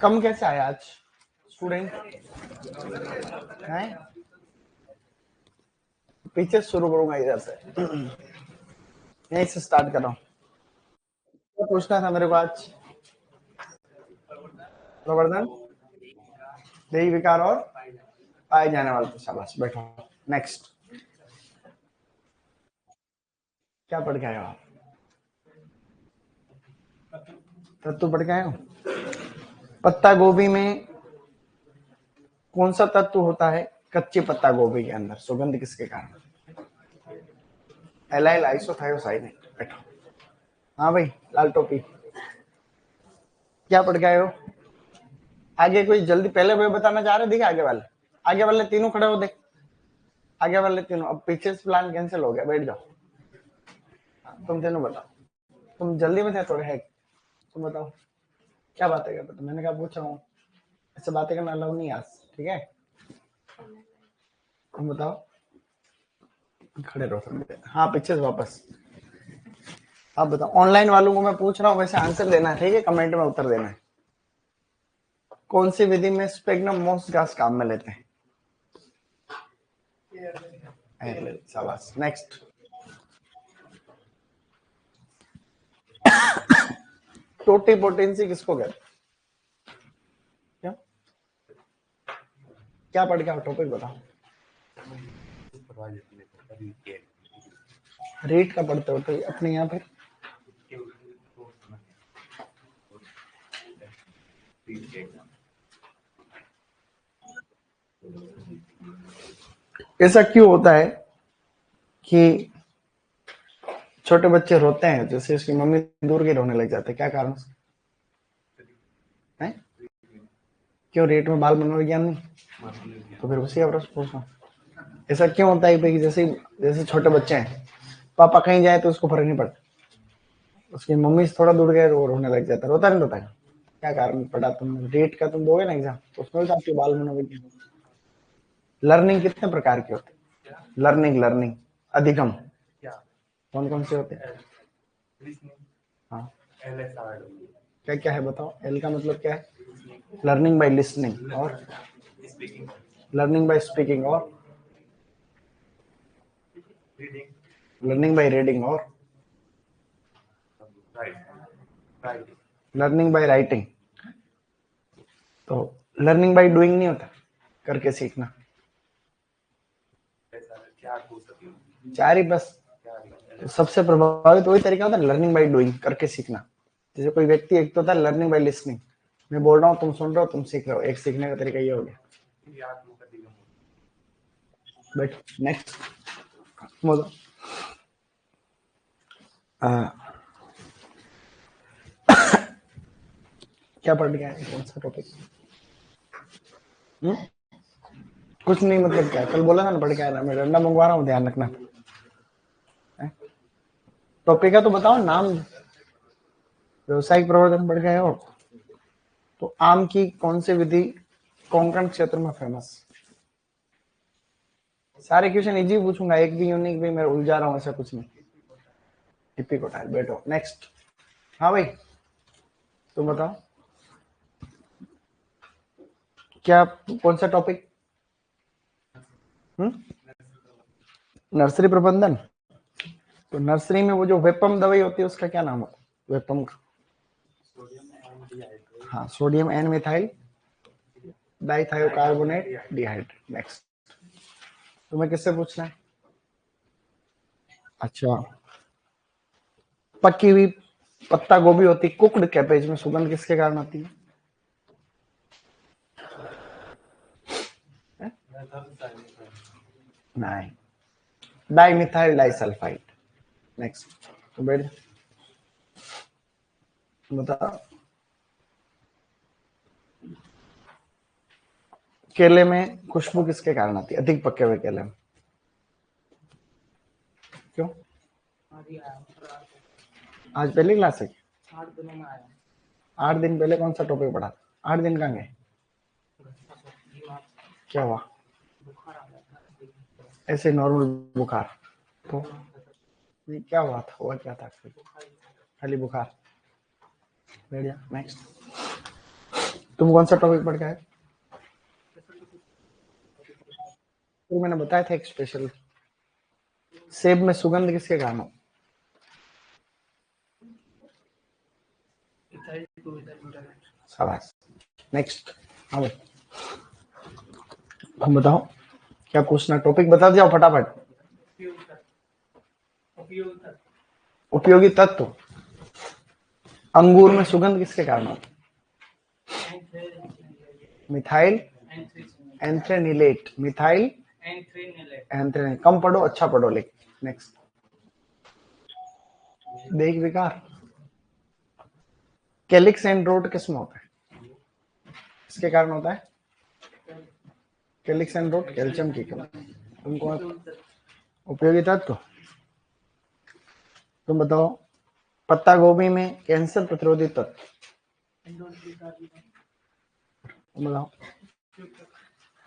कम कैसे आया आज स्टूडेंट है? पीछे शुरू करूंगा इधर से, यहीं से स्टार्ट कर रहा हूँ। क्या पूछना था मेरे को आज? प्रवर्धन, देही विकार और पाए जाने वाले। शाबाश, बैठो। नेक्स्ट, क्या पढ़ के आए हो आप? तत्व पढ़ के आए हो? पत्ता गोभी में कौन सा तत्व होता है कच्चे पत्ता गोभी के अंदर? सुगंध किसके कारण? एलाइल आइसोथायोसाइनिन। बैठो। हाँ भाई, लाल टोपी, क्या पढ़ के आए हो? आगे कोई जल्दी, पहले वे बताना चाह रहे, देखिए आगे वाले तीनों खड़े हो, देख आगे वाले तीनों। अब पीछे से प्लान कैंसिल हो गया, बैठ जाओ। तुम तीनों बताओ, तुम जल्दी में थे थोड़े है, तुम बताओ क्या बातें करते? मैंने क्या पूछ रहा हूँ, ऐसे बातें करना अलाउ नहीं आज, ठीक है? तुम बताओ, खड़े रहो सब। हाँ, पीछे से वापस। आप बताओ, ऑनलाइन वालों को मैं पूछ रहा हूँ, वैसे आंसर देना है, ठीक है? कमेंट में उत्तर देना है। कौन सी विधि में स्पेग्नम मोस गैस काम में लेते हैं? शाबाश। नेक्स्ट, टोटिपोटेंसी किसको कहते हैं? क्या क्या पढ़ के आओ? टॉपिक बताओ। रेट का पढ़ते हो तो अपने यहाँ पे ऐसा क्यों होता है कि छोटे बच्चे रोते हैं, जैसे उसकी मम्मी दूर के रोने लग जाते हैं? क्या कारण है? क्यों? रेट में बाल मनोविज्ञान नहीं? तो फिर उसी का प्रश्न पूछो, ऐसा क्यों होता है भाई? जैसे जैसे छोटे बच्चे हैं, पापा कहीं जाए तो उसको फर्क नहीं पड़ता, उसकी मम्मी से थोड़ा दूर गए तो रोने लग जाता, रोता नहीं रोता? क्या कारण पड़ा? तुम रेट का तुम दोगे ना एग्जाम, तो उसमें भी आपके बाल मनोविज्ञान। लर्निंग कितने प्रकार की होती है? लर्निंग अधिगम कौन कौन से होते हैं? हाँ, क्या क्या है बताओ? एल का मतलब क्या है? लर्निंग बाय लिसनिंग, और लर्निंग बाय स्पीकिंग, और लर्निंग बाय रीडिंग, और लर्निंग बाय राइटिंग। तो लर्निंग बाय डूइंग नहीं होता, करके सीखना? चार ही बस? तो सबसे प्रभावित वही तरीका होता है, लर्निंग बाय डूइंग, करके सीखना। जैसे कोई व्यक्ति, एक तो होता है लर्निंग बाय लिसनिंग, मैं बोल रहा हूँ, तुम सुन रहे हो, तुम सीख रहे हो, एक सीखने का तरीका ये हो गया। बैठ। नेक्स्ट बोलो। क्या पढ़ के आए? कौन सा टॉपिक? कुछ नहीं मतलब क्या? कल बोला था ना पढ़ के आया, मैं डंडा मंगवा रहा हूँ, ध्यान रखना। टॉपिक का तो बताओ नाम। व्यवसायिक प्रवर्धन पढ़ के आए हो? तो आम की कौन सी विधि कोंकण क्षेत्र में फेमस? सारे क्वेश्चन इजी पूछूंगा, एक भी यूनिक भी मैं उलझा रहा हूँ, ऐसा कुछ नहीं। टिप्पी कोटाल। बैठो। नेक्स्ट। हाँ भाई, तुम बताओ क्या, कौन सा टॉपिक? नर्सरी प्रबंधन। तो नर्सरी में वो जो वेपम दवाई होती है, उसका क्या नाम होता है? वेपम का? हाँ, sodium N methyl dithiocarbonate dihydrate. Next, तुम्हें किससे पूछना है? अच्छा, पकी हुई पत्ता गोभी होती, कुक्ड कैबेज में सुगंध किसके कारण आती है? नहीं, डाइमिथाइल डाइसल्फाइड। नेक्स्ट, तो बैठ बता। केले में खुशबू किसके कारण आती है, अधिक पके हुए केले में? क्यों? आज पहली क्लास है? 8 दिन पहले कौन सा टॉपिक पढ़ा? 8 दिन कहाँ गए? क्या हुआ? ऐसे नॉर्मल बुखार? तो ये क्या हुआ था? हुआ क्या था? खाली बुखार? बढ़िया। नेक्स्ट, तुम कौन सा टॉपिक पढ़ के आए? तो मैंने बताया था एक स्पेशल, सेब में सुगंध किसके कारण हो? शाबाश। नेक्स्ट, हम बताओ क्या पूछना, टॉपिक बता दिया फटाफट। उपयोगी तत्व। अंगूर में सुगंध किसके कारण होती? मिथाइल एंथ्रेनिलेट। मिथाइल एंथ्रेनिलेट। कम पढ़ो, अच्छा पढ़ो। लेकिन नेक्स्ट, देख विकार। कैलिक्स एंड रोड किसमें होता है? इसके कारण होता है कैलिक्स एंड रोड, कैल्शियम की कमी। तुमको उपयोगी तत्व तुम बताओ। पत्ता गोभी में कैंसर प्रतिरोधी तत्व बताओ।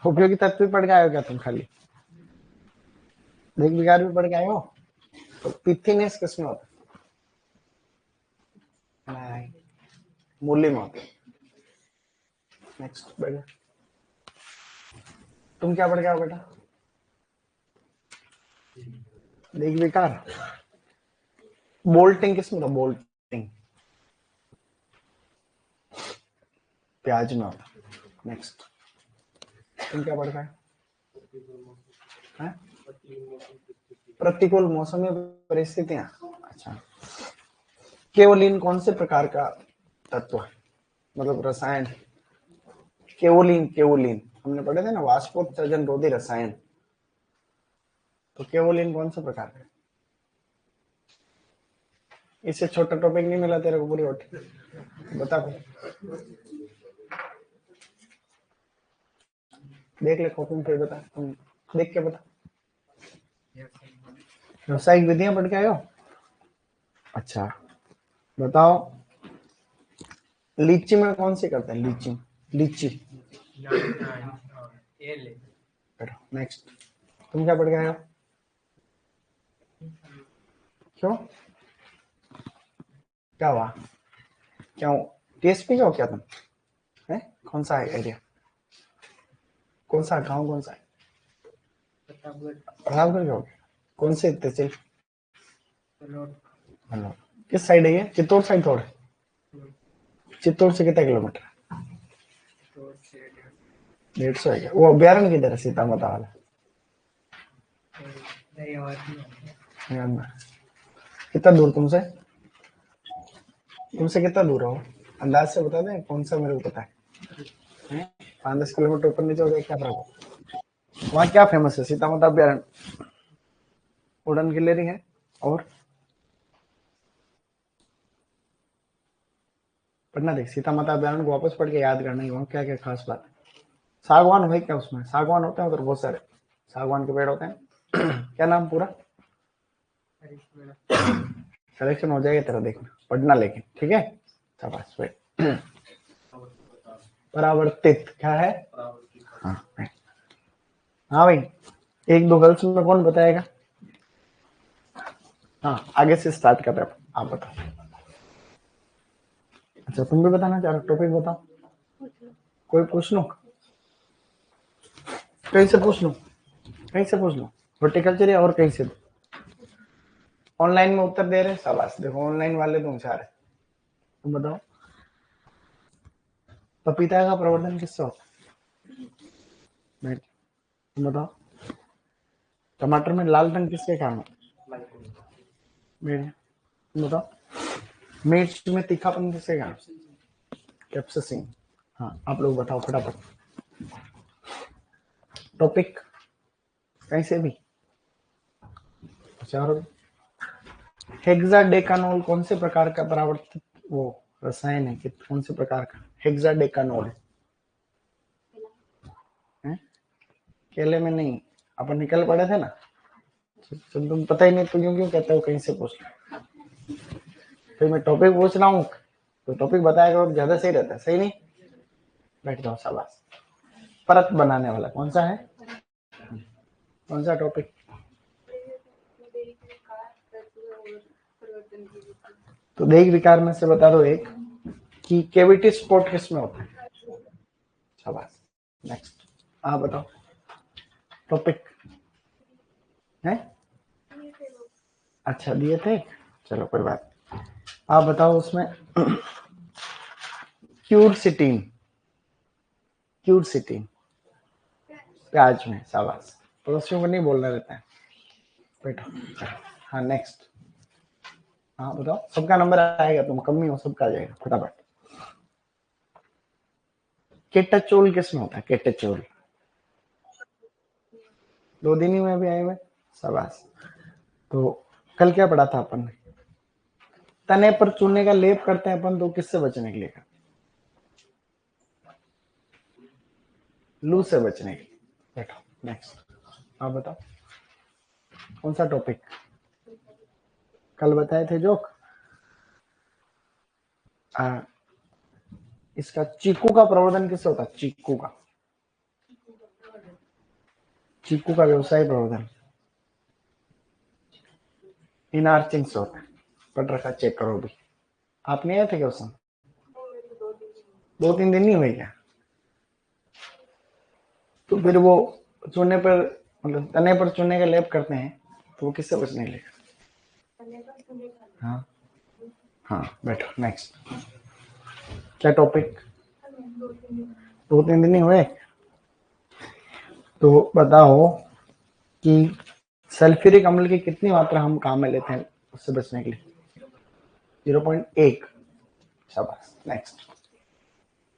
उपयोगी तत्व भी पढ़ के आए हो क्या तुम? खाली देख विकार भी पढ़ के आए हो? तो पिथिनेस किसमें होता है? मूली में होता है। नेक्स्ट बेटा, तुम क्या पढ़ के आओ बेटा? देख विकार। बोल्टिंग किसमें था? बोल्टिंग प्याज में होता। नेक्स्ट, तुम क्या पढ़ रहे हैं? प्रतिकूल मौसमी परिस्थितियां। अच्छा, केवलिन कौन से प्रकार का तत्व है, मतलब रसायन? केवलिन, केवलिन हमने पढ़े थे ना, वाष्पोत्सर्जन रोधी रसायन। तो केवलिन कौन से प्रकार का? इससे छोटा टॉपिक नहीं मिला तेरे को पूरी होटी, बता फिर। देख ले कॉपी में, फिर बता। तुम देख के बता। व्यावसायिक विधियां पढ़ के आए हो? अच्छा, बताओ लीची में कौन सी करते हैं? लीची, लीची। नेक्स्ट, तुम क्या पढ़ के आए हो? क्यों, क्या हुआ? क्यों टीएसपी का हो क्या तुम? है कौन सा है एरिया? कौन सा गांव, कौन सा है? प्रतापगढ़ का हो गया। कौन से तहसील? हेलो, किस साइड है ये? चित्तौड़ साइड थोड़े? चित्तौड़ से कितना किलोमीटर? 150 है क्या? वो अभ्यारण किधर है? सीता माता वाला? कितना दूर तुमसे? तुमसे कितना दूर हो? अंदाज से बता दें, कौन सा मेरे को पता है। 5-10 किलोमीटर ऊपर नीचे हो गया, क्या फर्क? वहाँ क्या फेमस है? सीता माता अभ्यारण, उड़न गिलेरी है, और पढ़ना देख। सीता माता अभ्यारण को वापस पढ़ के याद करना है, वहाँ क्या क्या खास बात है। सागवान है क्या उसमें? सागवान होते हैं उधर बहुत सारे, सागवान के पेड़ होते हैं। क्या नाम पूरा? सिलेक्शन हो जाएगा तेरा, देखना पढ़ना लेकिन, ठीक है? शाबाश भाई। परावर्तित क्या है? हाँ हाँ भाई, एक दो गर्ल्स में कौन बताएगा? हाँ, आगे से स्टार्ट कर रहे हैं, आप बताओ। अच्छा, तुम भी बताना चाह रहे हो? टॉपिक बताओ, कोई पूछ लो, कहीं से पूछ लो, कहीं से पूछ लो, हॉर्टिकल्चर या और कहीं से। ऑनलाइन में उत्तर दे रहे हैं, शाबाश। देखो ऑनलाइन वाले तुम चाह रहे। तुम बताओ, पपीता का प्रवर्धन किससे होता है? तुम बताओ, टमाटर में लाल रंग किसके कारण होता है? तुम बताओ, मिर्च में तीखापन किसके कारण? कैप्साइसिन। हाँ, आप लोग बताओ फटाफट टॉपिक, कहीं से भी। चार। हेक्साडेकानोल कौन से प्रकार का परावर्तित वो रसायन है? कि कौन से प्रकार का हेक्साडेकानोल है? केले में नहीं, अपन निकल पड़े थे ना। तो तुम पता ही नहीं तो क्यों क्यों कहते हो कहीं से पूछ लो? फिर मैं टॉपिक पूछ रहा हूँ तो टॉपिक बताएगा और ज्यादा सही रहता है, सही नहीं? बैठ जाओ, शाबाश। परत बनाने वाला कौन सा है? कौन सा टॉपिक? तो देख विकार में से बता दो एक, कि कैविटी स्पॉट किसमें होता है? शाबाश। नेक्स्ट, आप बताओ टॉपिक है। अच्छा दिए थे, चलो कोई बात। आप बताओ उसमें क्यूरसिटीन, क्यूरसिटीन प्याज में, शाबाश। पड़ोसियों को नहीं बोलना रहता है बेटा। हाँ नेक्स्ट, हाँ बताओ, सबका नंबर आएगा, तुम कम ही हो, सबका आ जाएगा फटाफट। केटाचोल किसमें होता है? केटाचोल 2 दिन ही में अभी आए हुए, शाबाश। तो कल क्या पढ़ा था अपन ने? तने पर चूने का लेप करते हैं अपन तो किससे बचने के लिए? लू से बचने के लिए। बैठो नेक्स्ट, आप बताओ कौन सा टॉपिक कल बताए थे जोक? इसका चीकू का प्रवर्धन किससे होता है? चीकू का, चीकू का व्यवसाय प्रवर्धन इनार्चिंग से होता है। पढ़ रखा, चेक करो भी। आप नहीं आए थे क्या उस समय? 2-3 दिन नहीं हुए क्या? तो फिर वो चूने पर, मतलब तने पर चूने का लेप करते हैं तो वो किससे बचने के लिए? हाँ हाँ, बैठो नेक्स्ट, क्या टॉपिक? 2-3 दिन नहीं हुए। तो बताओ कि सल्फ्यूरिक अम्ल की कितनी मात्रा हम काम में लेते हैं उससे बचने के लिए? 0.1, शाबाश। नेक्स्ट,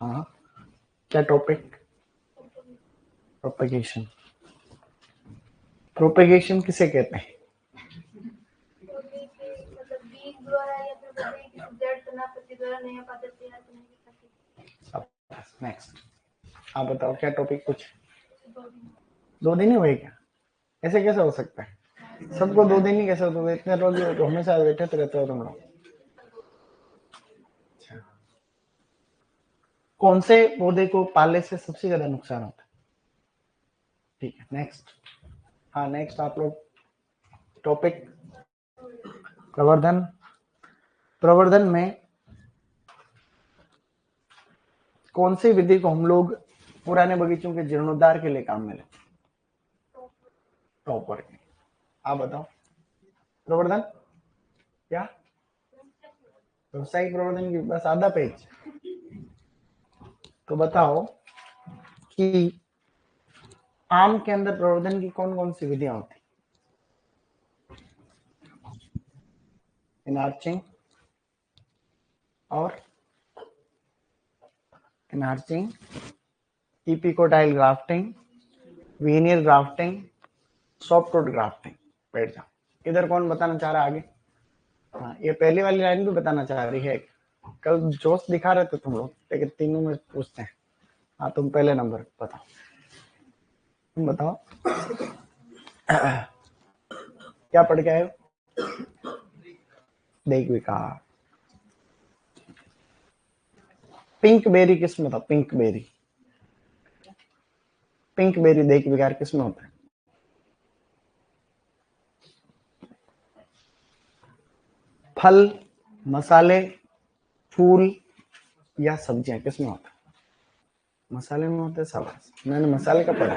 हाँ क्या टॉपिक? प्रोपेगेशन, प्रोपेगेशन किसे कहते हैं? नेक्स्ट, आप बताओ क्या टॉपिक? कुछ 2 दिन ही हुए क्या? ऐसे कैसे हो सकता है? सबको 2 दिन ही कैसे होते हैं? इतने रोज तो हमेशा बैठे तो रहते हो तुम लोग। कौन से पौधे को पालने से सबसे ज्यादा नुकसान होता है? ठीक है नेक्स्ट, हाँ नेक्स्ट आप लोग टॉपिक प्रवर्धन, प्रवर्धन में कौन सी विधि को हम लोग पुराने बगीचों के जीर्णोद्धार के लिए काम में लेते? टॉपर के। आप बताओ प्रवर्धन क्या? व्यवसायिक प्रवर्धन की बस आधा पेज। तो बताओ कि आम के अंदर प्रवर्धन की कौन कौन सी विधियां होती? इनार्चिंग और inarching, epicotyl grafting, veneer grafting, softwood grafting. बैठ जाओ। इधर कौन बताना चाह रहा है आगे? हाँ, ये पहली वाली लाइन भी बताना चाह रही है। कल जोश दिखा रहे थे तुम लोग, लेकिन तीनों में पूछते हैं। हाँ तुम पहले नंबर बताओ, तुम बताओ क्या पढ़ के आए हो? देख विकार, पिंक बेरी किस में था? पिंक बेरी, पिंक बेरी देख विकार किस में होता है? फल, मसाले, फूल या सब्जियां किस में होता है? मसाले में होते हैं, शाबाश। मैंने मसाले का पढ़ा।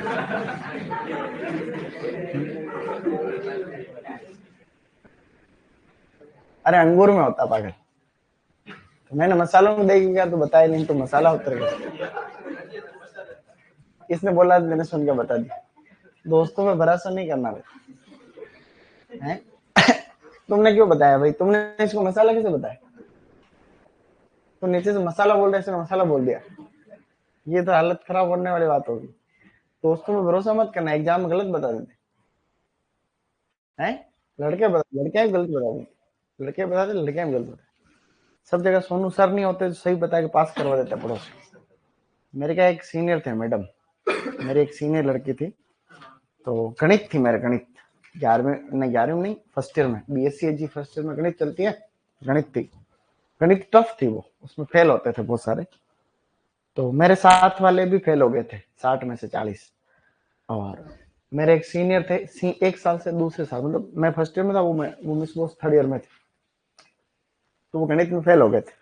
अरे अंगूर में होता पागल। तो मैंने मसालों में देख विकार तो बताया नहीं, तो मसाला उतर गया। किसने बोला? मैंने सुन के बता दिया। दोस्तों में भरोसा नहीं करना है। तुमने क्यों बताया भाई? तुमने इसको मसाला कैसे बताया? तो नीचे से मसाला बोल रहे, इसने मसाला बोल दिया। ये तो हालत खराब होने वाली बात होगी। दोस्तों में भरोसा मत करना, एग्जाम में गलत बता देते हैं। लड़के गलत बता देते, लड़के बताते, लड़के गलत बताते। सब जगह सोनू सर नहीं होते तो सही बता के पास करवा देते पड़ोस। मेरे क्या एक सीनियर थे मैडम, मेरी एक सीनियर लड़की थी, तो गणित थी मेरे, गणित 11वीं नहीं, 11वीं नहीं, फर्स्ट ईयर में, BSc फर्स्ट ईयर में गणित चलती है। गणित थी, गणित टफ थी वो, उसमें फेल होते थे बहुत सारे। तो मेरे साथ वाले भी फेल हो गए थे, 60 में से 40। और मेरे एक सीनियर थे, 1 साल से दूसरे साल, मतलब मैं फर्स्ट ईयर में था, वो मिस बोस थर्ड ईयर में थे। तो वो गणित में फेल हो गए थे।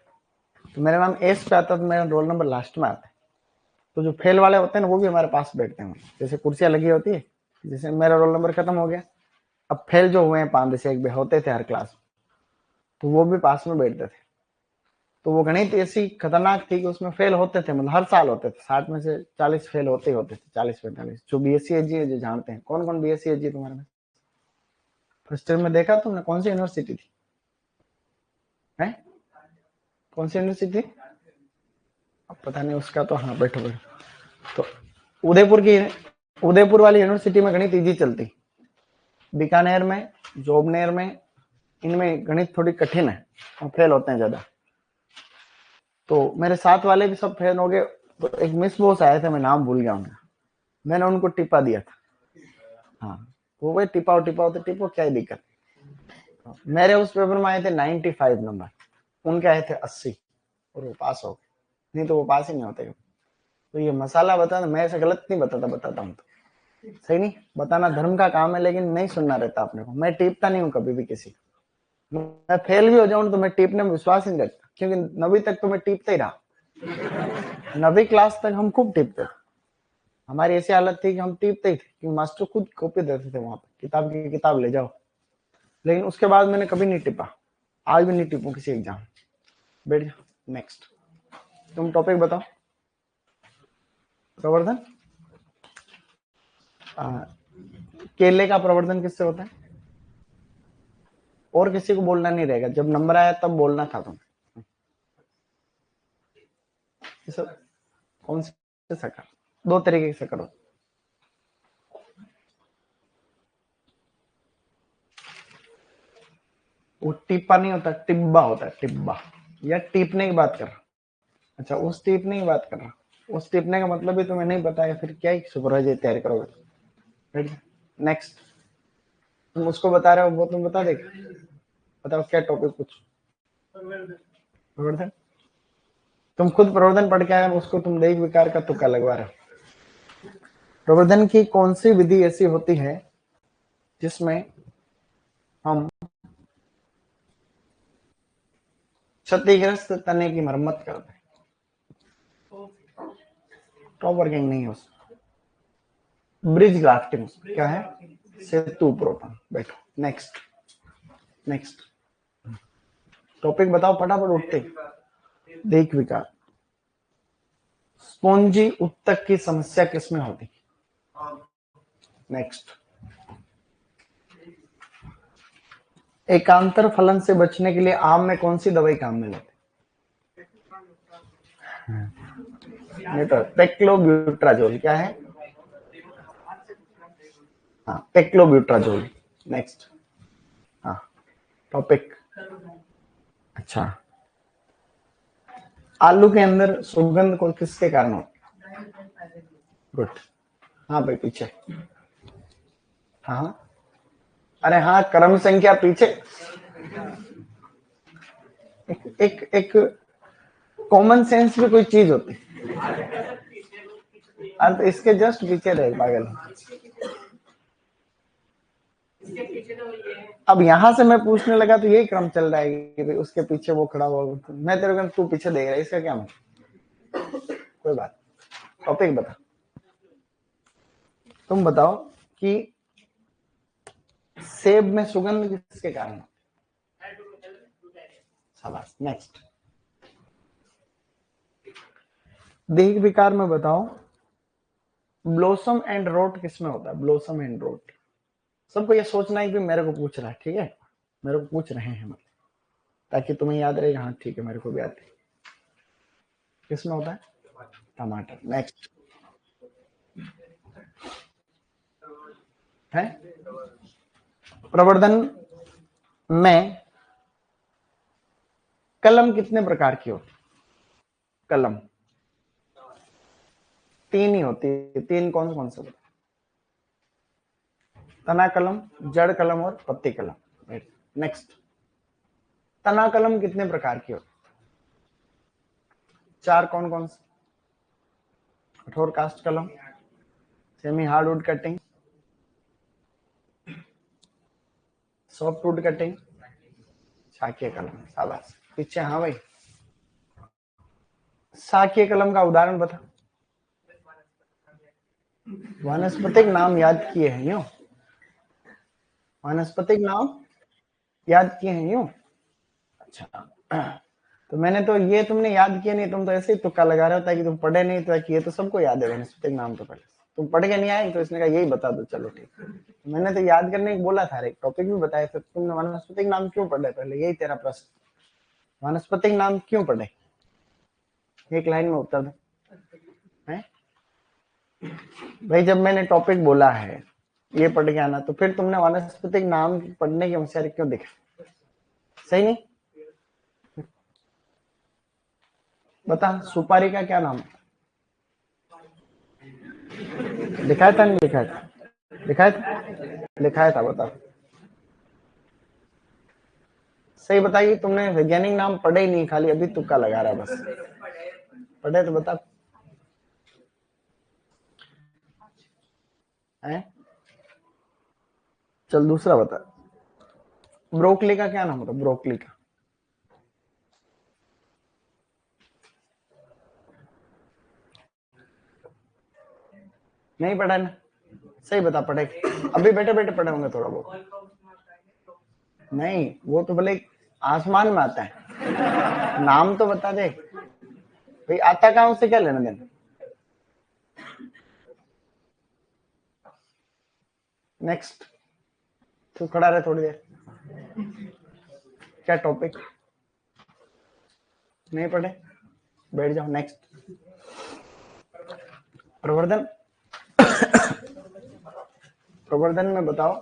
तो मेरा नाम एस पे आता था, मेरा रोल नंबर लास्ट में आता है। तो जो फेल वाले होते हैं ना वो भी हमारे पास बैठते हैं, जैसे कुर्सियां लगी होती है, जैसे मेरा रोल नंबर खत्म हो गया, अब फेल जो हुए हैं 5 से 1 होते थे हर क्लास, तो वो भी पास में बैठते थे। तो वो गणित ऐसी खतरनाक थी कि उसमें फेल होते थे, मतलब हर साल होते थे, 60 में से 40 फेल होते ही होते थे, 40-45। जो बीएससी एजी है, जो जानते हैं, कौन कौन बीएससी एजी तुम्हारे में फर्स्ट ईयर में देखा तुमने? कौन सी यूनिवर्सिटी थी है? कौन सी यूनिवर्सिटी थी? अब पता नहीं उसका, तो हाँ बैठो बैठो। तो उदयपुर वाली यूनिवर्सिटी में गणित इजी चलती, बीकानेर में, जोबनेर में, इनमें गणित थोड़ी कठिन है और फेल होते हैं ज्यादा। तो मेरे साथ वाले भी सब फेल हो गए। तो एक मिस बॉस आए थे, मैं नाम भूल गया उनका, मैंने उनको टिपा दिया था। हाँ, वो भाई टिपाओ टिपाओ तो टिपो, क्या ही दिक्कत। मेरे उस पेपर में आए थे 95 नंबर, उनके आए थे 80 और वो पास हो गए, नहीं तो वो पास ही नहीं होते। तो ये मसाला बताना, मैं ऐसे गलत नहीं बताता हूँ, तो सही नहीं बताना धर्म का काम है, लेकिन नहीं सुनना रहता अपने को। मैं टीपता नहीं हूँ कभी भी किसी को, मैं फेल भी हो जाऊं तो मैं टीपने में विश्वास ही नहीं रखता, क्योंकि 9वीं तक तो मैं टीपता ही रहा। 9वीं क्लास तक हम खूब टीपते थे, हमारी ऐसी हालत थी कि हम टीपते ही थे, क्योंकि मास्टर खुद कॉपी देते थे वहां पे, किताब की किताब ले जाओ। लेकिन उसके बाद मैंने कभी नहीं टिपा, आज भी नहीं टिपू किसी एग्जाम। बैठ जाओ, नेक्स्ट तुम टॉपिक बताओ। प्रवर्धन, केले का प्रवर्धन किससे होता है? और किसी को बोलना नहीं रहेगा, जब नंबर आया तब बोलना था तुम। ये सब कौन से शक्कर? 2 तरीके के शक्कर होते, वो टिप्पा नहीं होता, टिब्बा होता है, टिब्बा। या टीपने की बात कर रहा? अच्छा, उस टीपने की बात कर रहा, उस टीपने का मतलब भी तुम्हें नहीं पता है, फिर क्या ही सुपरवाइजर तैयारी करोगे। नेक्स्ट, तुम उसको बता रहे हो, वो तुम बता देगा। बताओ क्या टॉपिक कुछ? प्रवर्धन, तुम खुद प्रवर्धन पढ़ के आए, उसको तुम देख विकार का तुक्का लगवा रहे हो। प्रवर्धन की कौन सी विधि ऐसी होती है जिसमें हम क्षतिग्रस्त तने की मरम्मत करते हैं? टॉप वर्किंग नहीं है उसमें, ब्रिज ग्राफ्टिंग क्या है? सेतु प्रोपन। बैठो, नेक्स्ट नेक्स्ट टॉपिक बताओ फटाफट उठते। देख विकार, स्पॉन्जी उत्तक की समस्या किसमें होती? नेक्स्ट, एकांतर फलन से बचने के लिए आम में कौन सी दवाई काम में लेते? नहीं तो पेक्लोब्यूट्राजोल क्या है? हाँ, पेक्लोब्यूट्राजोल। नेक्स्ट, हाँ टॉपिक। अच्छा, आलू के अंदर सुगंध को किसके कारण होती? गुड। हाँ भाई पीछे, हाँ अरे हाँ, क्रम संख्या पीछे। एक कॉमन सेंस में कोई चीज होती है, तो इसके जस्ट पीछे रहे पागल। अब यहां से मैं पूछने लगा तो यही क्रम चल रहा है कि भाई उसके पीछे वो खड़ा हुआ, मैं तेरे को तू पीछे देख रहा है, इसका क्या मतलब? कोई बात। टॉपिक बता, तुम बताओ कि सेब में सुगंध किसके कारण? शाबाश। नेक्स्ट, देह विकार में बताओ ब्लोसम एंड रोट किसमें होता है? ब्लोसम एंड रोट, सबको ये सोचना है कि मेरे को पूछ रहा है, ठीक है, मेरे को पूछ रहे हैं, मतलब ताकि तुम्हें याद रहे। हाँ ठीक है, मेरे को भी याद है। किसमें होता है? टमाटर। नेक्स्ट है, प्रवर्धन में कलम कितने प्रकार की होती? कलम 3 ही होती है। 3 कौन कौन से? तना कलम, जड़ कलम और पत्ती कलम। नेक्स्ट, तना कलम कितने प्रकार की होती? 4 कौन कौन से? कठोर कास्ट कलम, semi hardwood cutting, softwood cutting, शाकीय कलम। शाबाश, पीछे। हाँ भाई, शाकीय कलम का उदाहरण बता। वानस्पतिक नाम याद किए हैं यूं, वानस्पतिक नाम याद किए हैं यूं। अच्छा, तो मैंने तो ये तुमने याद किया नहीं, तुम तो ऐसे ही तुक्का लगा रहे हो ताकि तुम पढ़े नहीं, ताकि ये तो सबको याद है वानस्पतिक नाम तो पहले तुम पढ़ के नहीं आए, तो इसने कहा यही बता दो, चलो ठीक। मैंने तो याद करने को बोला था, एक टॉपिक भी बताया था, तुमने वानस्पतिक नाम क्यों पढ़े पहले, यही तेरा प्रश्न, वानस्पतिक नाम क्यों पढ़े, एक लाइन में उत्तर दो। है भाई, जब मैंने टॉपिक बोला है ये पढ़ के आना, तो फिर तुमने वानस्पतिक नाम पढ़ने की होशियारी क्यों दिखा, सही नहीं। बता, सुपारी का क्या नाम है, लिखाया था नहीं लिखाया था, लिखाया था, लिखाया था, बता सही बताइए। तुमने वैज्ञानिक नाम पढ़े ही नहीं, खाली अभी तुक्का लगा रहा बस, पढ़े तो बता। है चल दूसरा बता, ब्रोकली का क्या नाम होता, ब्रोकली का, नहीं पढ़ा ना, सही बता, पढ़े अभी बैठे बैठे पढ़े होंगे थोड़ा बहुत, नहीं वो तो भले आसमान में आता है, नाम तो बता दे भाई, आता कहाँ उससे क्या लेना देना। नेक्स्ट, तू खड़ा रहे थोड़ी देर, क्या टॉपिक नहीं पढ़े, बैठ जाओ। नेक्स्ट, प्रवर्धन, प्रवर्धन में बताओ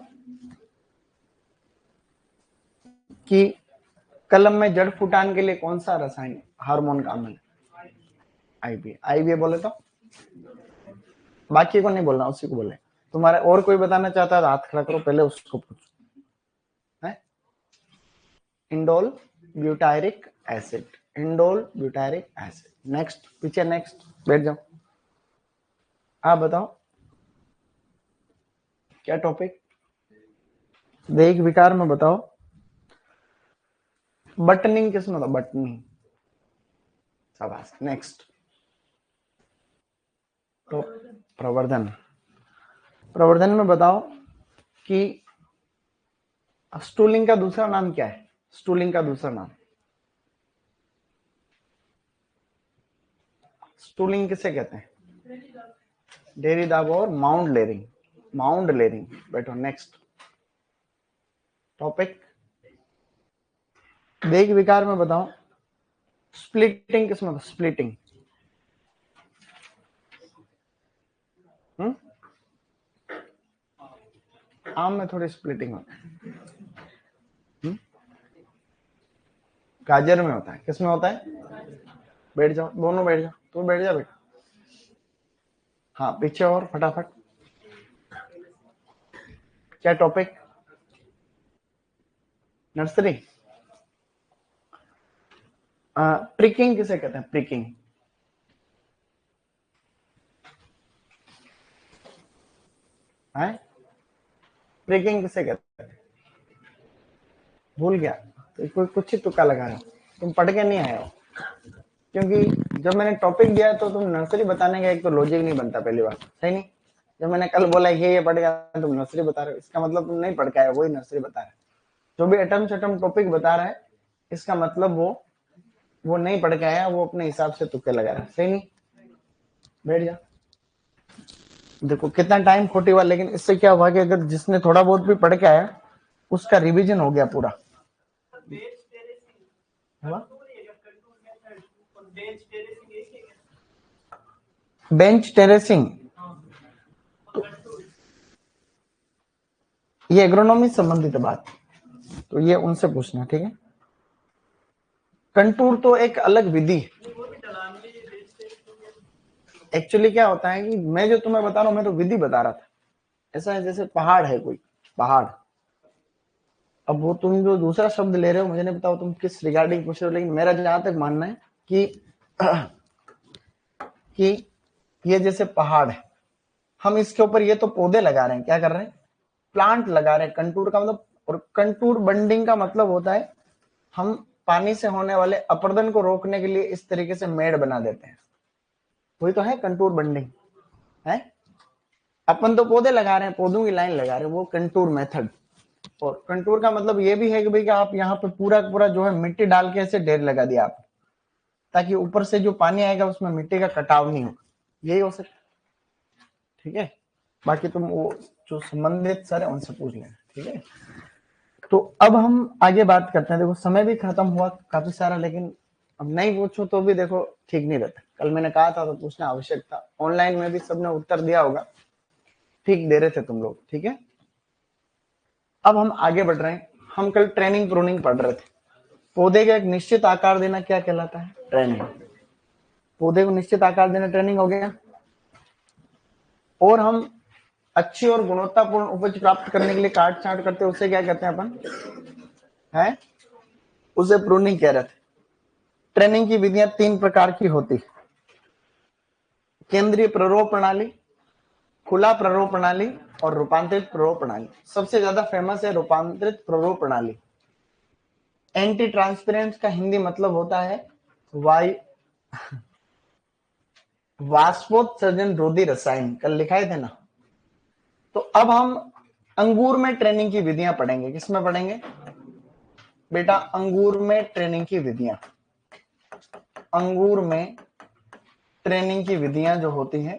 कि कलम में जड़ फुटान के लिए कौन सा रसायन हार्मोन काम है, आईबीए, आईबीए बोले तो बाकी को नहीं बोलना, उसी को बोले। तुम्हारा और कोई बताना चाहता है तो हाथ खड़ा करो, पहले उसको पूछो। है indole butyric acid, indole butyric acid. Next, पीछे नेक्स्ट, बैठ जाओ। आप बताओ क्या टॉपिक, देख विकार में बताओ, बटनिंग किसमें होता, बटनिंग, शाबाश। नेक्स्ट, तो प्रवर्धन, प्रवर्धन में बताओ कि स्टूलिंग का दूसरा नाम क्या है, स्टूलिंग का दूसरा नाम, स्टूलिंग किसे कहते हैं, डेरी दाब और माउंट लेरिंग, माउंट लेरिंग। बैठो। नेक्स्ट टॉपिक, देख विकार में बताओ, स्प्लिटिंग किसमें, स्प्लिटिंग, आम में थोड़ी स्प्लिटिंग होता है, गाजर में होता है, किसमें होता है, बैठ जाओ दोनों, बैठ जाओ, तू बैठ जा बेटा। हाँ पीछे और फटाफट, क्या टॉपिक, नर्सरी, प्रिकिंग किसे कहते हैं, प्रिकिंग, है प्रिकिंग किसे कहते हैं, भूल गया, तो कोई कुछ ही तुक्का लगा रहा हो, तुम पढ़ के नहीं आए हो, क्योंकि जब मैंने टॉपिक दिया तो तुम नर्सरी बताने का एक तो लॉजिक नहीं बनता, पहली बात सही नहीं। जब मैंने कल बोला ये पढ़ गया, तुम नर्सरी बता रहे हो, इसका मतलब तुम नहीं पढ़ के आए, वही नर्सरी बता रहे। जो भी एटम एटम टॉपिक बता रहा है, इसका मतलब वो नहीं पढ़ के आया, वो अपने हिसाब से तुक्के लगा रहा है, सही नहीं। बैठ जा। देखो कितना टाइम खोटी हुआ, लेकिन इससे क्या हुआ कि अगर जिसने थोड़ा बहुत भी पढ़ के आया, उसका रिवीजन हो गया पूरा। बेंच टेरेसिंग, तो ये एग्रोनॉमी संबंधित बात, तो ये उनसे पूछना, ठीक है। कंटूर तो एक अलग विधि, एक्चुअली क्या होता है कि मैं जो तुम्हें बता रहा हूं, मैं तो विधि बता रहा था। ऐसा है जैसे पहाड़ है, कोई पहाड़, अब वो तुम जो दूसरा शब्द ले रहे हो, मुझे नहीं बताओ तुम किस रिगार्डिंग पूछ रहे हो, लेकिन मेरा जहां तक मानना है कि कि ये जैसे पहाड़ है, हम इसके ऊपर ये तो पौधे लगा रहे हैं, क्या कर रहे हैं, प्लांट लगा रहे हैं। कंटूर का मतलब, और कंटूर बंडिंग का मतलब होता है हम पानी से होने वाले अपरदन को रोकने के लिए इस तरीके से मेड़ बना देते हैं, वही तो है कंटूर बंडिंग, है अपन तो पौधे लगा रहे हैं, पौधों की लाइन लगा रहे हैं, वो कंटूर मेथड। और कंटूर का मतलब ये भी है कि भाई कि आप यहाँ पे पूरा पूरा जो है मिट्टी डाल के ऐसे ढेर लगा दिया आप, ताकि ऊपर से जो पानी आएगा उसमें मिट्टी का कटाव नहीं होगा, यही हो सकता। ठीक है, बाकी तुम वो जो संबंधित सर है उनसे पूछ लेना। ठीक है, तो अब हम आगे बात करते हैं। देखो समय भी खत्म हुआ काफी सारा, लेकिन अब नहीं पूछो तो भी देखो ठीक नहीं रहता। कल मैंने कहा था तो पूछना आवश्यक था, ऑनलाइन में भी सबने उत्तर दिया होगा, ठीक दे रहे थे तुम लोग। ठीक है, अब हम आगे बढ़ रहे हैं। हम कल ट्रेनिंग प्रूनिंग पढ़ रहे थे। पौधे का एक निश्चित आकार देना क्या कहलाता है? ट्रेनिंग। पौधे को निश्चित आकार देना ट्रेनिंग हो गया। और हम अच्छी और गुणवत्तापूर्ण उपज प्राप्त करने के लिए काट छांट करते हैं, उसे क्या कहते हैं अपन? है, उसे प्रूनिंग कह रहे थे। ट्रेनिंग की विधियां 3 प्रकार की होती है। केंद्रीय प्ररोप प्रणाली, खुला प्ररोप प्रणाली और रूपांतरित प्ररोप प्रणाली। सबसे ज्यादा फेमस है रूपांतरित प्ररोप प्रणाली। एंटी ट्रांसपेरेंट का हिंदी मतलब होता है वाष्पोत्सर्जन रोधी रसायन। कल लिखाए थे ना। तो अब हम अंगूर में ट्रेनिंग की विधियां पढ़ेंगे। किसमें पढ़ेंगे बेटा? अंगूर में ट्रेनिंग की विधियां। अंगूर में ट्रेनिंग की विधियां जो होती हैं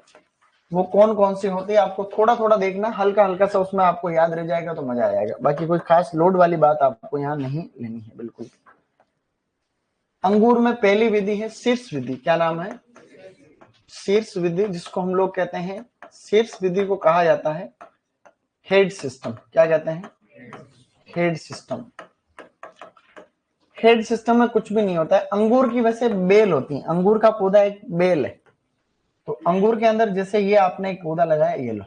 वो कौन कौन सी होती है, आपको थोड़ा थोड़ा देखना, हल्का हल्का सा उसमें आपको याद रह जाएगा तो मजा आ जाएगा। बाकी कोई खास लोड वाली बात आपको यहाँ नहीं लेनी है बिल्कुल। अंगूर में पहली विधि है शीर्ष विधि। क्या नाम है? शीर्ष विधि, जिसको हम लोग कहते हैं, शीर्ष विधि को कहा जाता है हेड सिस्टम। क्या कहते हैं? Head system. हेड सिस्टम में कुछ भी नहीं होता है। अंगूर की वैसे बेल होती है, अंगूर का पौधा एक बेल है। तो अंगूर के अंदर जैसे ये आपने एक पौधा लगाया, ये लो।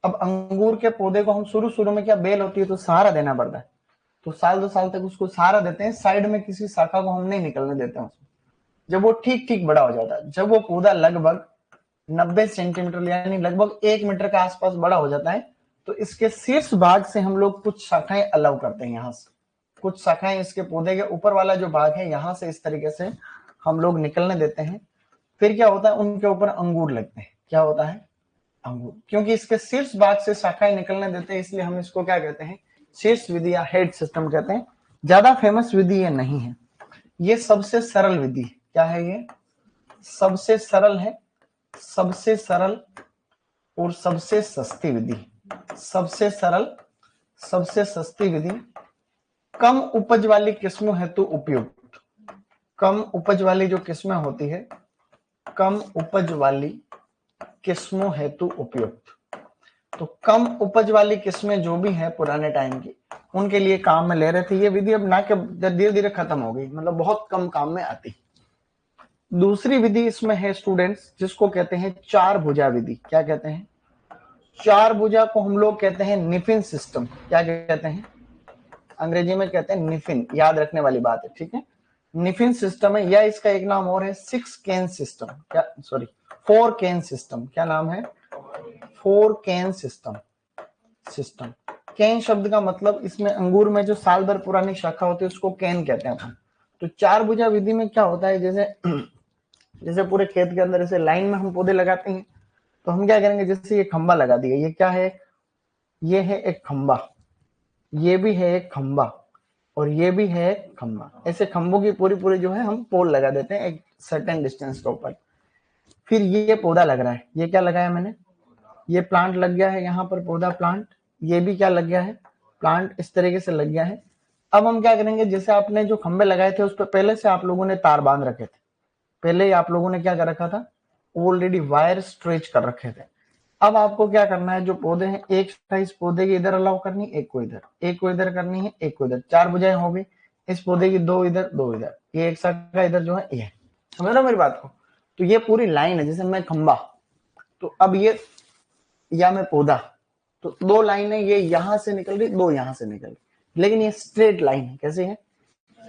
अब अंगूर के पौधे को हम शुरू शुरू में क्या बेल होती है तो सहारा देना पड़ता है, तो साल 2 साल तक उसको सहारा देते हैं। साइड में किसी शाखा को हम नहीं निकलने देते हैं उसमें। जब वो ठीक ठीक बड़ा हो जाता है, जब वो पौधा लगभग 90 सेंटीमीटर यानी लगभग 1 मीटर के आसपास बड़ा हो जाता है, तो इसके शीर्ष भाग से हम लोग कुछ शाखाएं अलाउ करते हैं। यहाँ से कुछ शाखाएं इसके पौधे के ऊपर वाला जो भाग है यहाँ से इस तरीके से हम लोग निकलने देते हैं। फिर क्या होता है, उनके ऊपर अंगूर लगते हैं। क्या होता है? अंगूर। क्योंकि इसके शीर्ष भाग से शाखाएं निकलने देते हैं, इसलिए हम इसको क्या कहते हैं? शीर्ष विधि या हेड सिस्टम कहते हैं। ज्यादा फेमस विधि ये नहीं है, ये सबसे सरल विधि है। क्या है ये? सबसे सरल है, सबसे सरल और सबसे सस्ती विधि। सबसे सरल, सबसे सस्ती विधि, कम उपज वाली किस्मों हेतु उपयुक्त। कम उपज वाली जो किस्में होती है, कम उपज वाली किस्मों हेतु उपयुक्त। तो कम उपज वाली किस्में जो भी है पुराने टाइम की, उनके लिए काम में ले रहे थे। ये विधि अब ना के धीरे धीरे खत्म हो गई, मतलब बहुत कम काम में आती। दूसरी विधि इसमें है स्टूडेंट्स, जिसको कहते हैं 4 भुजा विधि। क्या कहते हैं? 4 भुजा को हम लोग कहते हैं निफिन सिस्टम। क्या कहते हैं? अंग्रेजी में कहते हैं निफिन। याद रखने वाली बात है, ठीक है। निफिन सिस्टम है, या इसका एक नाम और है 6 केन सिस्टम। क्या, सॉरी, 4 केन सिस्टम। क्या नाम है? 4 केन सिस्टम। सिस्टम, कैन शब्द का मतलब, इसमें अंगूर में जो साल भर पुरानी शाखा होती है उसको कैन कहते हैं अपन। तो 4 भुजा विधि में क्या होता है, जैसे जैसे पूरे खेत के अंदर ऐसे लाइन में हम पौधे लगाते हैं, तो हम क्या करेंगे, जैसे ये खंबा लगा दिया, ये क्या है? ये है एक खंबा, ये भी है एक खंबा, और ये भी है एक खंबा। ऐसे खंबों की पूरी पूरी जो है हम पोल लगा देते हैं एक सर्टेन डिस्टेंस के ऊपर। फिर ये पौधा लग रहा है, ये क्या लगाया मैंने? ये प्लांट लग गया है यहाँ पर, पौधा प्लांट। ये भी क्या लग गया है? प्लांट। इस तरीके से लग गया है। अब हम क्या करेंगे, जैसे आपने जो खंबे लगाए थे उस पर पहले से आप लोगों ने तार बांध रखे थे, पहले ही आप लोगों ने क्या कर रखा था? ऑलरेडी वायर स्ट्रेच कर रखे थे। अब आपको क्या करना है, जो पौधे हैं एक साइज पौधे की इधर अलाउ करनी, एक को इधर, एक को इधर करनी है, एक को इधर। 4 भुजाएं हो गई। इस पौधे की 2 इधर 2 इधर, ये एक शाखा इधर जो है ये। समझ रहे हो मेरी बात को? तो ये पूरी लाइन है, जैसे मैं खंबा, तो अब ये या मैं पौधा, तो 2 लाइनें ये यहां से निकल रही, 2 यहां से निकल रही, लेकिन ये स्ट्रेट लाइन है। कैसे है?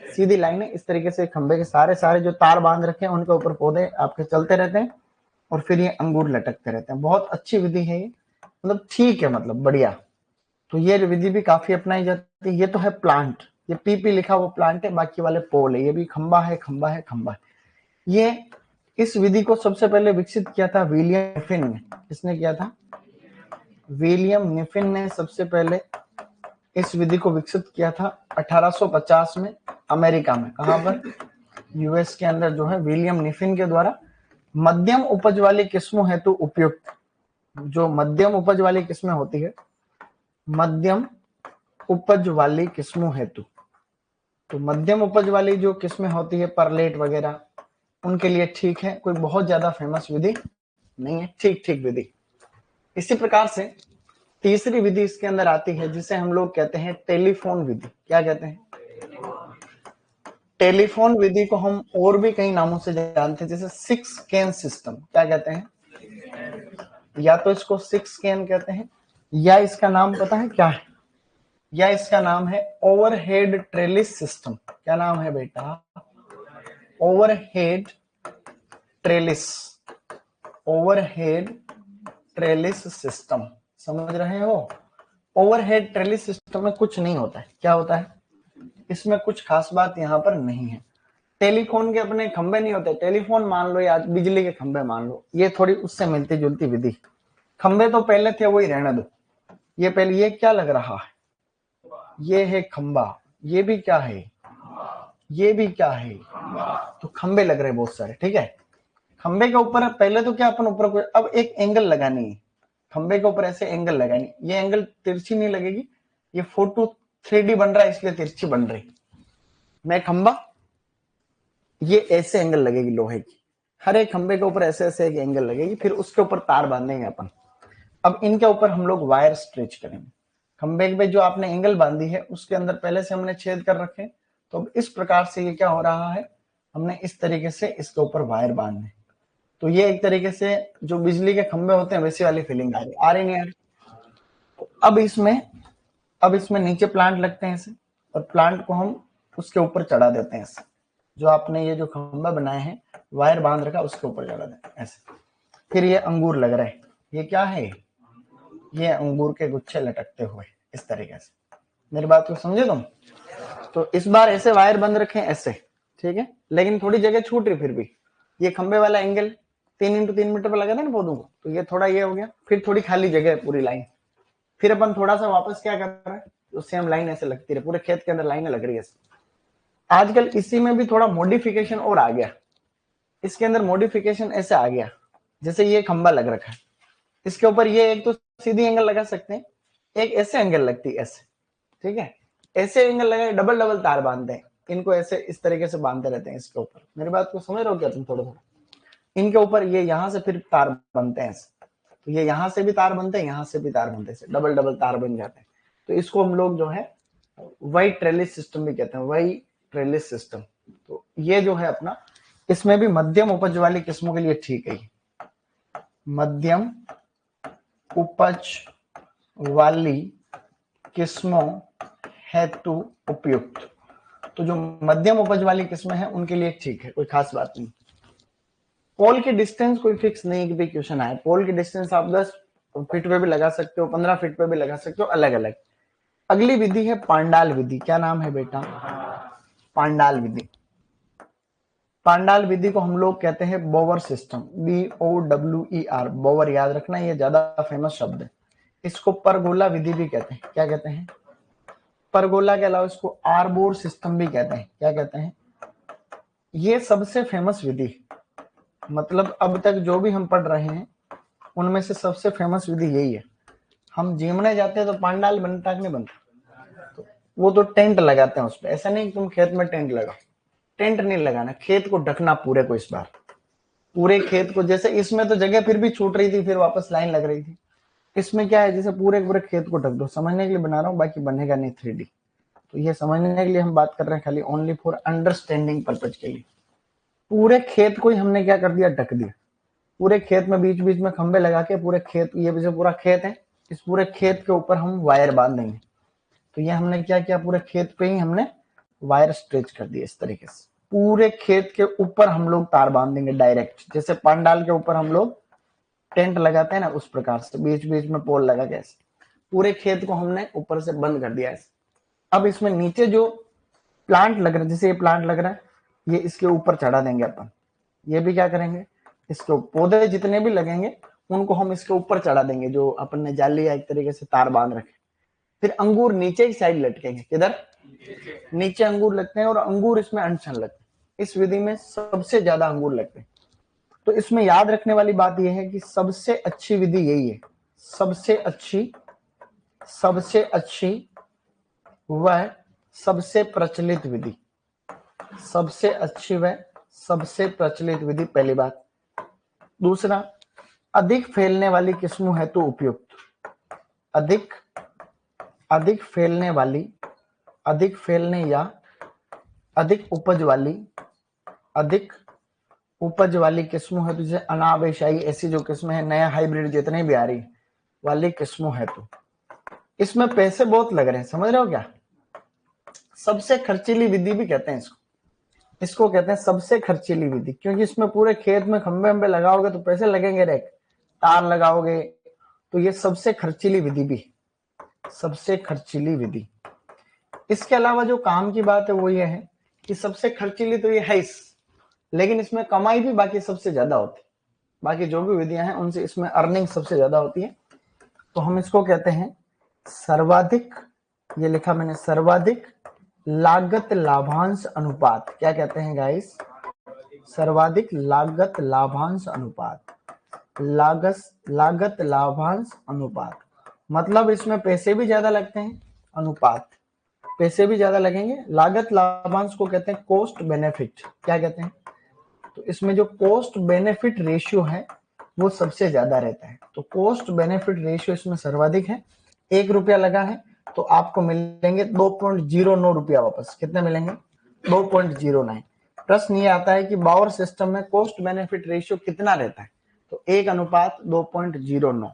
सीधी लाइन है। इस तरीके से खंबे के सारे सारे जो तार बांध रखे हैं उनके ऊपर पौधे आपके चलते रहते हैं, और फिर ये अंगूर लटकते रहते हैं। बहुत अच्छी विधि है ये, मतलब ठीक है, मतलब बढ़िया। तो ये विधि भी काफी अपनाई जाती है। ये तो है प्लांट, ये पीपी लिखा वो प्लांट है, बाकी वाले पोल है। ये भी खंबा है, खंबा है, खंबा है। ये इस विधि को सबसे पहले विकसित किया था विलियम निफिन ने। किसने किया था? विलियम निफिन ने सबसे पहले इस विधि को विकसित किया था 1850 में अमेरिका में। कहां पर? यूएस के अंदर जो है विलियम निफिन के द्वारा मध्यम उपज वाली किस्मों हेतु उपयुक्त, जो मध्यम उपज वाली किस्में होती है, मध्यम उपज वाली किस्मों हेतु, तो मध्यम उपज वाली जो किस्में होती है परलेट वगैरह, उनके लिए ठीक है, कोई बहुत ज्यादा फेमस विधि नहीं है, ठीक ठीक विधि। इसी प्रकार से तीसरी विधि इसके अंदर आती है जिसे हम लोग कहते हैं टेलीफोन विधि। क्या कहते हैं? टेलीफोन विधि को हम और भी कई नामों से जानते हैं, जैसे 6 कैन सिस्टम। क्या कहते हैं? या तो इसको 6 कैन कहते हैं, या इसका नाम पता है क्या है? या इसका नाम है ओवरहेड ट्रेलिस सिस्टम। क्या नाम है बेटा? Overhead trellis, overhead trellis system. समझ रहे हो? ओवरहेड ट्रेलिस सिस्टम में कुछ नहीं होता है। क्या होता है? इसमें कुछ खास बात यहां पर नहीं है। टेलीफोन के अपने खंबे नहीं होते, टेलीफोन मान लो या बिजली के खंबे मान लो, ये थोड़ी उससे मिलती जुलती विधि। खंबे तो पहले थे, वही रहने दो। ये पहले, ये क्या लग रहा है? ये है खंबा। ये भी क्या है? ये भी क्या है? तो खंबे लग रहे बहुत सारे, ठीक है। खंबे के ऊपर पहले तो क्या अपन ऊपर, अब एक एंगल लगानी है खंबे के ऊपर, ऐसे एंगल लगानी। ये एंगल तिरछी नहीं लगेगी, ये फोटो 3D बन रहा है इसलिए तिरछी बन रही। मैं खंबा, ये ऐसे एंगल लगेगी लोहे की, हर एक खंबे के ऊपर ऐसे ऐसे एक एंगल लगेगी, फिर उसके ऊपर तार बांधेंगे अपन। अब इनके ऊपर हम लोग वायर स्ट्रेच करेंगे। खंबे पे जो आपने एंगल बांधी है उसके अंदर पहले से हमने छेद कर रखे, तो अब इस प्रकार से ये क्या हो रहा है, हमने इस तरीके से इसके ऊपर वायर बांधे, तो ये एक तरीके से जो बिजली के खंबे होते हैं वैसी वाली फीलिंग आ रही नहीं आ रही? अब इसमें नीचे प्लांट लगते हैं ऐसे, और प्लांट को हम उसके ऊपर चढ़ा देते हैं ऐसे। जो आपने ये जो खंबा बनाए हैं, वायर बांध रखा, उसके ऊपर चढ़ा देते हैं ऐसे। फिर ये अंगूर लग रहे हैं। ये क्या है? ये अंगूर के गुच्छे लटकते हुए इस तरीके से। मेरी बात को समझे तुम? तो इस बार ऐसे वायर बंद रखे ऐसे, ठीक है, लेकिन थोड़ी जगह छूट रही फिर भी। ये खंबे वाला एंगल 3x3 मीटर पर लगा था ना पौधों को, तो ये थोड़ा ये हो गया, फिर थोड़ी खाली जगह है पूरी लाइन। फिर अपन थोड़ा सा वापस क्या कर रहे हैं, उससे हम लाइन ऐसे लगती रहे, पूरे खेत के अंदर लाइनें लग रही है। आजकल इसी में भी थोड़ा मॉडिफिकेशन और आ गया। इसके अंदर मॉडिफिकेशन ऐसे आ गया, जैसे ये खंबा लग रखा है, इसके ऊपर ये एक तो सीधी एंगल लगा सकते हैं, एक ऐसे एंगल लगती है ऐसे, ठीक है। ऐसे एंगल लगा, डबल डबल तार बांधते हैं, इनको ऐसे इस तरीके से बांधते रहते हैं इसके ऊपर। मेरी बात को समझ रहे हो क्या तुम? थोड़ा थोड़ा इनके ऊपर ये यहाँ से फिर तार बनते हैं, तो ये यहाँ से भी तार बनते हैं, यहाँ से भी तार बनते हैं, डबल डबल तार बन जाते हैं। तो इसको हम लोग जो है वाइट ट्रेलिस सिस्टम भी कहते हैं, वाइट ट्रेलिस सिस्टम। तो ये जो है अपना, इसमें भी मध्यम उपज वाली किस्मों के लिए ठीक है, मध्यम उपज वाली किस्मों हेतु उपयुक्त। तो जो मध्यम उपज वाली किस्में हैं उनके लिए ठीक है, कोई खास बात नहीं। पोल की डिस्टेंस कोई फिक्स नहीं कि भाई क्वेश्चन आए। पोल की डिस्टेंस आप 10 फीट पे भी लगा सकते हो, 15 फीट पे भी लगा सकते हो, अलग अलग। अगली विधि है पांडाल विधि। क्या नाम है बेटा? पांडाल विधि। पांडाल विधि को हम लोग कहते हैं बोवर सिस्टम, BOWER, बोवर याद रखना, ये ज्यादा फेमस शब्द है। इसको परगोला विधि भी कहते हैं। क्या कहते हैं? परगोला के अलावा इसको आर्बोर सिस्टम भी कहते हैं। क्या कहते हैं? ये सबसे फेमस विधि, मतलब अब तक जो भी हम पढ़ रहे हैं उनमें से सबसे फेमस विधि यही है। हम जिमने जाते हैं तो पांडाल बनता कि नहीं बनता? तो वो तो टेंट लगाते हैं उस पर। ऐसा नहीं कि तुम खेत में टेंट लगाओ, टेंट नहीं लगाना, खेत को ढकना पूरे को। इस बार पूरे खेत को, जैसे इसमें तो जगह फिर भी छूट रही थी, फिर वापस लाइन लग रही थी। इसमें क्या है, जैसे पूरे पूरे खेत को ढक दो। समझने के लिए बना रहा हूँ, बाकी बनेगा नहीं 3D। तो ये समझने के लिए हम बात कर रहे हैं, खाली ओनली फॉर अंडरस्टैंडिंग पर्पज के लिए। पूरे खेत को ही हमने क्या कर दिया, ढक दिया। पूरे खेत में बीच बीच में खंबे लगा के पूरे खेत, ये जो पूरा खेत है, इस पूरे खेत के ऊपर हम वायर बांध देंगे। तो ये हमने क्या किया, पूरे खेत पे ही हमने वायर स्ट्रेच कर दिया इस तरीके से। पूरे खेत के ऊपर हम लोग तार बांध देंगे डायरेक्ट, जैसे पांडाल के ऊपर हम लोग टेंट लगाते हैं ना, उस प्रकार से बीच बीच में पोल लगा के ऐसे पूरे खेत को हमने ऊपर से बंद कर दिया ऐसे। अब इसमें नीचे जो प्लांट लग रहा है, जैसे ये प्लांट लग रहा है, ये इसके ऊपर चढ़ा देंगे अपन। ये भी क्या करेंगे, इसके पौधे जितने भी लगेंगे उनको हम इसके ऊपर चढ़ा देंगे, जो अपन ने जाली या एक तरीके से तार बांध रखे। फिर अंगूर नीचे की साइड लटकेंगे, किधर? नीचे अंगूर लगते हैं और अंगूर इसमें अनशन लगते हैं। इस विधि में सबसे ज्यादा अंगूर लगते हैं। तो इसमें याद रखने वाली बात यह है कि सबसे अच्छी विधि यही है, सबसे अच्छी वह सबसे प्रचलित विधि, सबसे अच्छी वह सबसे प्रचलित विधि, पहली बात। दूसरा, अधिक फैलने वाली किस्मों हेतु उपयुक्त, अधिक फैलने या अधिक उपज वाली किस्मों हेतु, जैसे अनावेशाई, ऐसी जो किस्में हैं, नया हाइब्रिड जितने भी आ रही वाली किस्मों हेतु। इसमें पैसे बहुत लग रहे हैं, समझ रहे हो क्या? सबसे खर्चीली विधि भी कहते हैं इसको कहते हैं सबसे खर्चीली विधि, क्योंकि इसमें पूरे खेत में खंबे लगाओगे तो पैसे लगेंगे, रेक तार लगाओगे, तो ये सबसे खर्चीली विधि भी, सबसे खर्चीली विधि। इसके अलावा जो काम की बात है वो ये है कि सबसे खर्चीली तो ये है लेकिन इसमें कमाई भी बाकी सबसे ज्यादा होती है। बाकी जो भी विधियां हैं उनसे इसमें अर्निंग सबसे ज्यादा होती है। तो हम इसको कहते हैं सर्वाधिक, ये लिखा मैंने, सर्वाधिक लागत लाभांश अनुपात। क्या कहते हैं गाइस? सर्वाधिक लागत लाभांश अनुपात। लागत लाभांश अनुपात मतलब इसमें पैसे भी ज्यादा लगते हैं, अनुपात पैसे भी ज्यादा लगेंगे। लागत लाभांश को कहते हैं कॉस्ट बेनिफिट। क्या कहते हैं? तो इसमें जो कॉस्ट बेनिफिट रेशियो है वो सबसे ज्यादा रहता है। तो कॉस्ट बेनिफिट रेशियो इसमें सर्वाधिक है। 1 रुपया लगा है तो आपको मिलेंगे 2.09 रुपया वापस। कितने मिलेंगे? 2.09। प्रश्न ये आता है कि बाउर सिस्टम में कॉस्ट बेनिफिट रेशियो कितना रहता है? तो 1:2.09।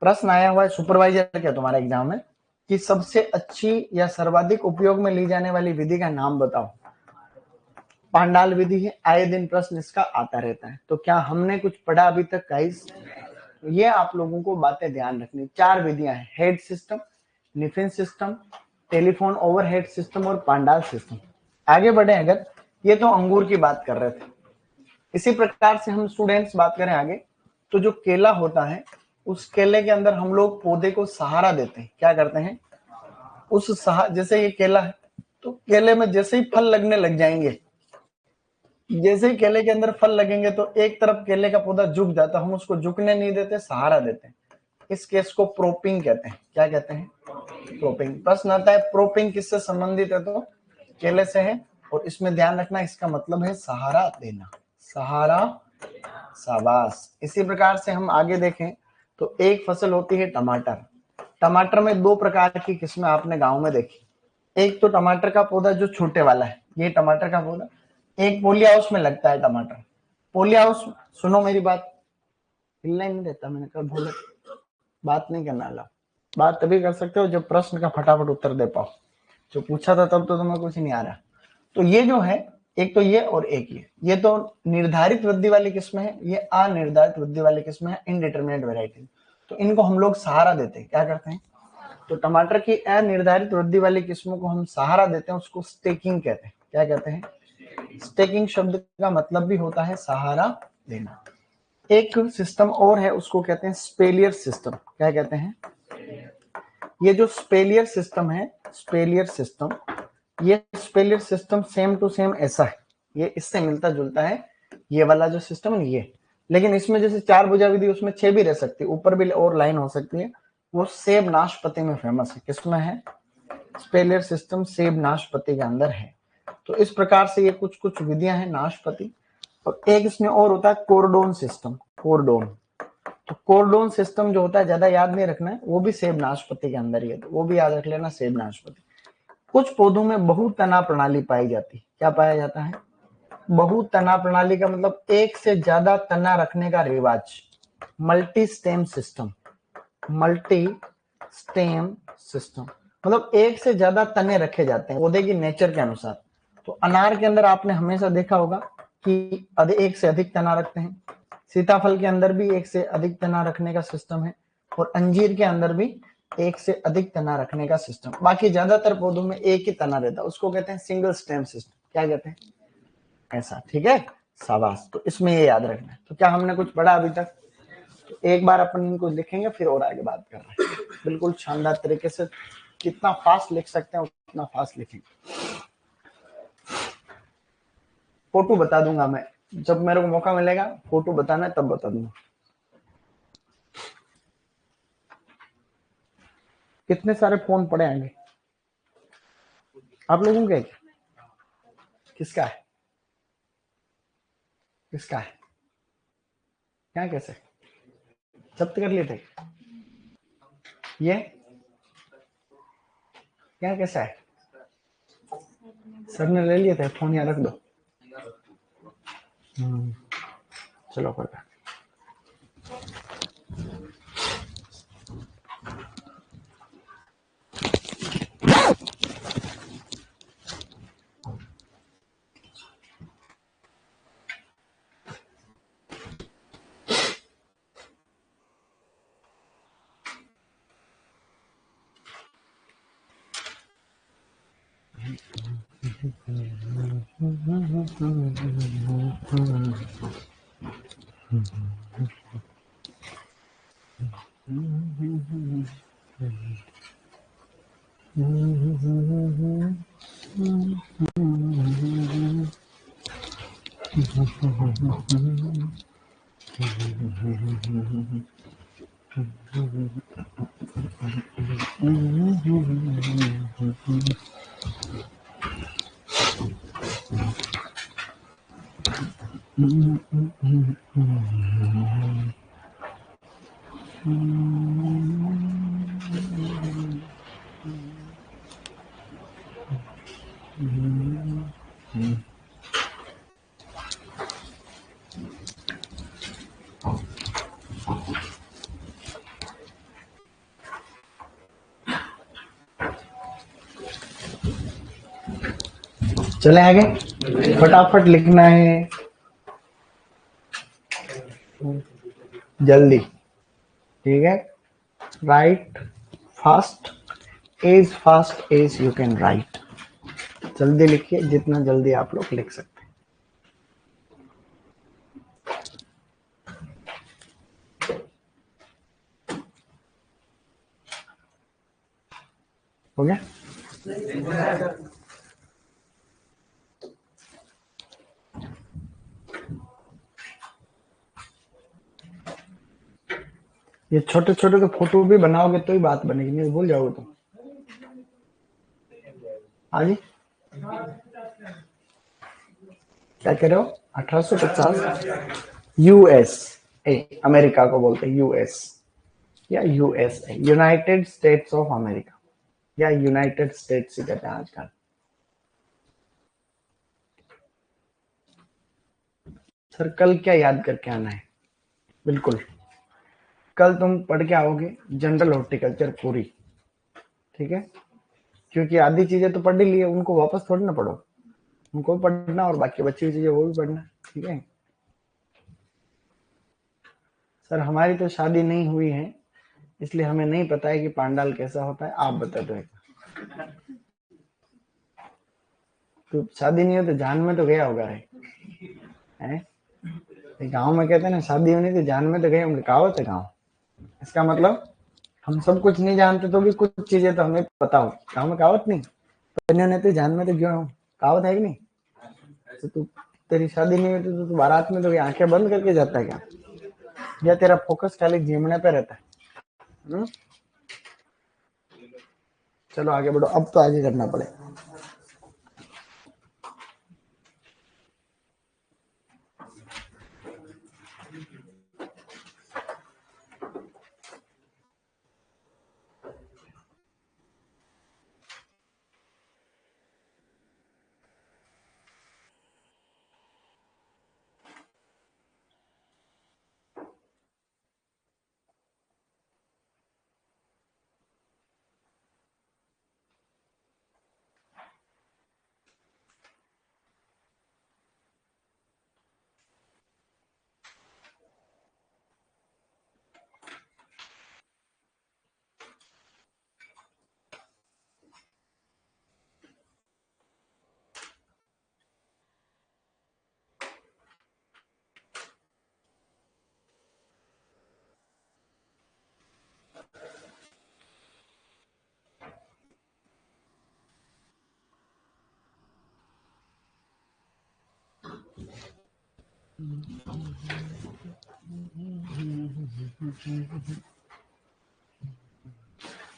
प्रश्न आया हुआ है सुपरवाइजर क्या तुम्हारे एग्जाम में कि सबसे अच्छी या सर्वाधिक उपयोग में ली जाने वाली विधि का नाम बताओ। पांडाल विधि है, आए दिन प्रश्न इसका आता रहता है। तो क्या हमने कुछ पढ़ा अभी तक गाइस? ये आप लोगों को बातें ध्यान रखनी। 4 विधियां हैं, head system, निफिन system, telephone overhead system और पांडाल सिस्टम। आगे बढ़े, अगर ये तो अंगूर की बात कर रहे थे, इसी प्रकार से हम स्टूडेंट्स बात करें आगे, तो जो केला होता है उस केले के अंदर हम लोग पौधे को सहारा देते हैं। क्या करते हैं? उस जैसे ये केला है तो केले में जैसे ही फल लगने लग जाएंगे, जैसे ही केले के अंदर फल लगेंगे तो एक तरफ केले का पौधा झुक जाता, हम उसको झुकने नहीं देते, सहारा देते हैं। इस केस को प्रोपिंग कहते हैं। क्या कहते हैं? प्रोपिंग। प्रश्न आता है प्रोपिंग किससे संबंधित है? तो केले से है। और इसमें ध्यान रखना इसका मतलब है सहारा देना, सहारा, शाबाश। इसी प्रकार से हम आगे देखें तो एक फसल होती है टमाटर। टमाटर में 2 प्रकार की किस्में आपने गांव में देखी। एक तो टमाटर का पौधा जो छोटे वाला है, ये टमाटर का पौधा। एक पोली हाउस में लगता है टमाटर। पोली हाउस, सुनो मेरी बात, हिलना ही नहीं देता, मैंने कहा भूल बात नहीं करना ला। बात तभी कर सकते हो जब प्रश्न का फटाफट उत्तर दे पाओ। जो पूछा था तब तो तुम्हें कुछ नहीं आ रहा। तो ये जो है, एक तो ये और एक ये तो निर्धारित वृद्धि वाली किस्म है, ये अनिर्धारित वृद्धि वाली किस्म है, इनडिटरमिनेट वैरायटी। तो इनको हम लोग सहारा देते हैं। क्या करते हैं? तो टमाटर की अनिर्धारित वृद्धि वाली किस्मों को हम सहारा देते हैं, उसको स्टेकिंग कहते हैं। क्या कहते हैं? स्टेकिंग शब्द का मतलब भी होता है सहारा देना। एक सिस्टम और है, उसको कहते हैं स्पेलियर सिस्टम। क्या कहते हैं? ये जो स्पेलियर सिस्टम है, स्पेलियर सिस्टम, ये स्पेलियर सिस्टम सेम टू सेम ऐसा है, ये इससे मिलता जुलता है, ये वाला जो सिस्टम है ये। लेकिन इसमें जैसे 4 भुजा विधि, उसमें 6 भी रह सकती है, ऊपर भी और लाइन हो सकती है। वो सेब नाशपाती में फेमस है। किसमें है? स्पेलियर सिस्टम सेब नाशपाती के अंदर है। तो इस प्रकार से ये कुछ कुछ विधियां हैं नाशपाती। और एक इसमें और होता है कोरडोन सिस्टम। कोरडोन, तो कोरडोन सिस्टम जो होता है, ज्यादा याद नहीं रखना है, वो भी सेब नाशपाती के अंदर ही है, तो वो भी याद रख लेना, सेब नाशपाती। कुछ पौधों में बहुतना प्रणाली पाई जाती है। क्या पाया जाता है? बहुतना प्रणाली का मतलब एक से ज्यादा तना रखने का रिवाज, multi stem system. Multi stem system मतलब एक से ज्यादा तने रखे जाते हैं पौधे की नेचर के अनुसार। तो अनार के अंदर आपने हमेशा देखा होगा कि एक से अधिक तना रखते हैं। सीताफल के अंदर भी एक से अधिक तना रखने का सिस्टम है, और अंजीर के अंदर भी एक से अधिक तना रखने का सिस्टम। बाकी ज्यादातर पौधों में एक ही तना रहता है, उसको कहते हैं सिंगल स्टेम सिस्टम। क्या कहते हैं? ऐसा, ठीक है, शाबाश। तो इसमें ये याद रखना है। तो क्या हमने कुछ पढ़ा अभी तक? तो एक बार अपन इनको लिखेंगे फिर और आगे बात कर रहे हैं बिल्कुल शानदार तरीके से। कितना फास्ट लिख सकते हैं उतना फास्ट लिखेंगे। फोटो बता दूंगा मैं, जब मेरे को मौका मिलेगा फोटो बताना है तब बता दूंगा। कितने सारे फोन पड़े आएंगे आप लोगों के? किसका है? किसका है? क्या कैसे जब्त कर लिए थे? ये क्या कैसा है? सर ने ले लिए थे फोन, यहाँ रख दो। चलो कोई बात। चले आगे, फटाफट लिखना है जल्दी, ठीक है? Write fast as you can write. जल्दी लिखिए, जितना जल्दी आप लोग लिख सकते हैं। हो गया? ये छोटे छोटे के फोटो भी बनाओगे तो ही बात बनेगी, नहीं भूल जाओगे तुम। हाँ जी, क्या कह रहे हो? 1850 यूएस ए, अमेरिका को बोलते हैं यूएस या USA, United states of America, या यूनाइटेड स्टेट्स ही कहते हैं आजकल। सर कल क्या याद करके आना है? बिल्कुल, कल तुम पढ़ के आओगे जनरल हॉर्टिकल्चर पूरी, ठीक है? क्योंकि आधी चीजें तो पढ़ ही ली है, उनको वापस थोड़ी ना पढ़ो, उनको पढ़ना और बाकी बची हुई चीजें वो भी पढ़ना, ठीक है? सर हमारी तो शादी नहीं हुई है, इसलिए हमें नहीं पता है कि पांडाल कैसा होता है, आप बता दो। तो शादी नहीं हो तो जान में तो गया होगा रे, हैं? गांव में कहते हैं ना, शादी होनी तो जान में तो गए होंगे, कहावत है गाँव। इसका मतलब हम सब कुछ नहीं जानते तो भी कुछ चीजें तो हमें पता हो। गाँव में कहावत नहीं, ने तो जान में तो क्यों हो, कहावत है कि नहीं? तो तू, तेरी शादी नहीं हुई तो तू बारात में तो आंखें बंद करके जाता है क्या, या तेरा फोकस खाली जीवने पे रहता है? चलो आगे बढ़ो, अब तो आगे करना पड़ेगा।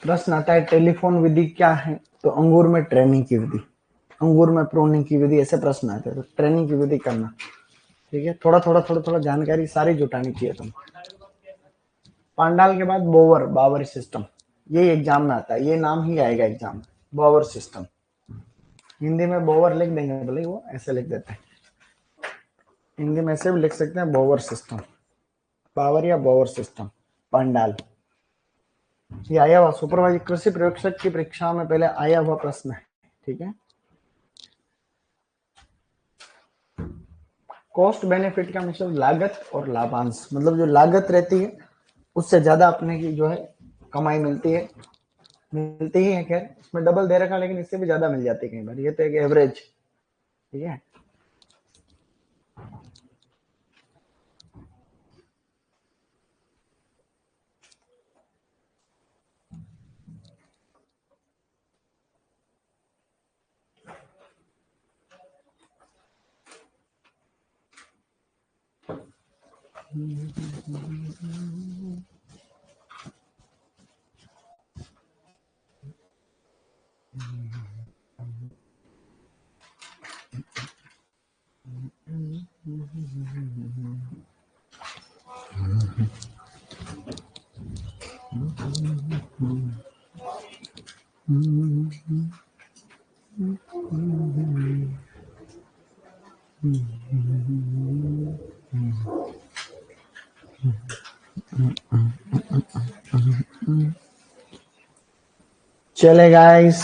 प्रश्न आता है टेलीफोन विधि क्या है, तो अंगूर में ट्रेनिंग की विधि, अंगूर में प्रूनिंग की विधि, ऐसे प्रश्न आते हैं। तो ट्रेनिंग की विधि करना, ठीक है। थोड़ा थोड़ा जानकारी सारी जुटानी चाहिए तुम। पांडाल के बाद बोवर, बावर सिस्टम, ये एग्जाम में आता है, ये नाम ही आएगा एग्जाम में, बोवर सिस्टम। हिंदी में बोवर लिख देंगे, भले वो ऐसे लिख देते हैं, हिंदी में ऐसे भी लिख सकते हैं, बोवर सिस्टम, पावर या बोवर सिस्टम, पांडाल। ये आया हुआ सुपरवाइजर कृषि प्रयोगशक की परीक्षा में पहले आया हुआ प्रश्न है, ठीक है। कॉस्ट बेनिफिट का मतलब लागत और लाभांश, मतलब जो लागत रहती है उससे ज्यादा अपने की जो है कमाई मिलती है, मिलती ही है। खैर इसमें डबल दे रखा, लेकिन इससे भी ज्यादा मिल जाती है कई बार, ये तो एक एवरेज, ठीक है। चले गाइस,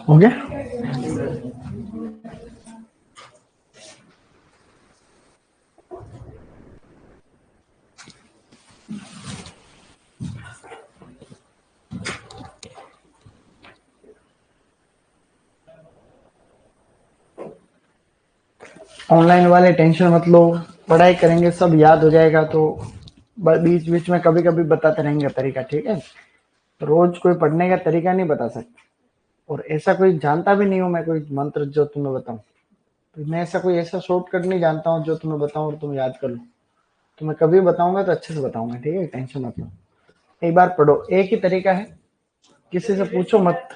हो गया। ऑनलाइन वाले टेंशन मत लो, पढ़ाई करेंगे सब याद हो जाएगा। तो बीच बीच में कभी कभी बताते रहेंगे तरीका, ठीक है। रोज कोई पढ़ने का तरीका नहीं बता सकता, और ऐसा कोई जानता भी नहीं हूं मैं कोई मंत्र जो तुम्हें बताऊं। तो मैं ऐसा कोई ऐसा शॉर्टकट नहीं जानता हूँ जो तुम्हें बताऊं और तुम याद कर लो। तुम्हें कभी बताऊंगा तो अच्छे से बताऊंगा, ठीक है, टेंशन मत लो। एक बार पढ़ो, एक ही तरीका है, किसी से पूछो मत।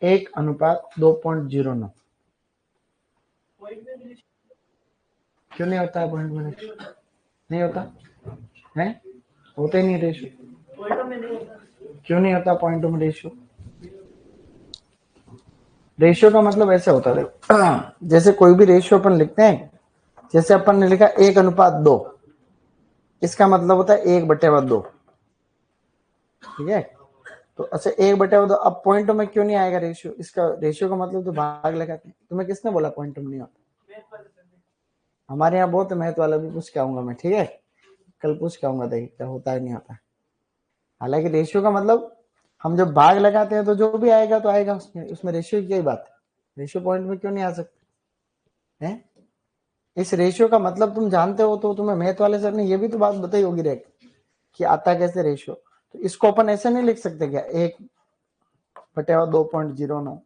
1:2.09 क्यों नहीं होता है पॉइंट में? नहीं होता है, होते ही नहीं रेशियो। क्यों नहीं होता पॉइंटों में रेशियो? रेशियो का मतलब ऐसे होता है, देखो जैसे कोई भी रेशियो अपन लिखते हैं, जैसे अपन ने लिखा 1:2, इसका मतलब होता है 1/2, ठीक है। तो अच्छा 1/2, अब पॉइंटों में क्यों नहीं आएगा रेशियो? इसका रेशियो का मतलब तो भाग लगाते हैं। तुम्हें किसने बोला पॉइंटों में नहीं होता? हमारे यहाँ बहुत मैथ वाला भी पूछ के आऊंगा मैं, ठीक है, कल पूछ के आऊंगा, देखिए क्या होता है नहीं होता। हालांकि रेशियो का मतलब हम जब भाग लगाते हैं तो जो भी आएगा तो आएगा, उसमें रेशियो की यही बात है। रेशियो पॉइंट में क्यों नहीं आ सकते हैं? इस रेशियो का मतलब तुम जानते हो, तो तुम्हें मैथ वाले सर ने ये भी तो बात बताई होगी रेक, कि आता कैसे रेशियो। तो इसको अपन ऐसे नहीं लिख सकते क्या, 1/2.09,